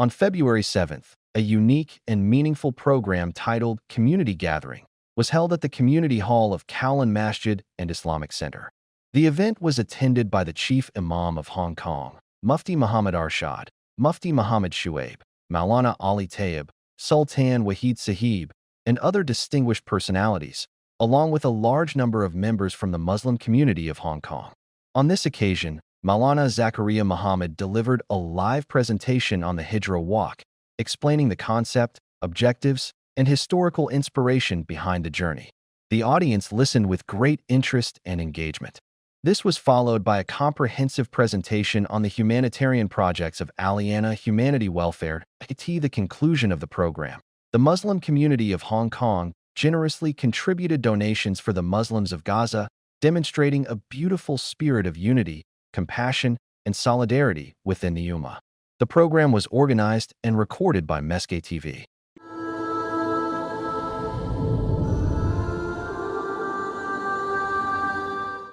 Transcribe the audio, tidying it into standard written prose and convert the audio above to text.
On February 7th, a unique and meaningful program titled Community Gathering was held at the Community Hall of Kowloon Masjid and Islamic Center. The event was attended by the Chief Imam of Hong Kong, Mufti Muhammad Arshad, Mufti Muhammad Shuaib, Maulana Ali Tayyib, Sultan Waheed Sahib, and other distinguished personalities, along with a large number of members from the Muslim community of Hong Kong. On this occasion, Maulana Zakariyya Muhammad delivered a live presentation on the Hijrah Walk, explaining the concept, objectives, and historical inspiration behind the journey. The audience listened with great interest and engagement. This was followed by a comprehensive presentation on the humanitarian projects of Aliana Humanity Welfare. At the conclusion of the program, the Muslim community of Hong Kong generously contributed donations for the Muslims of Gaza, demonstrating a beautiful spirit of unity, compassion, and solidarity within the Ummah. The program was organized and recorded by Mesque TV.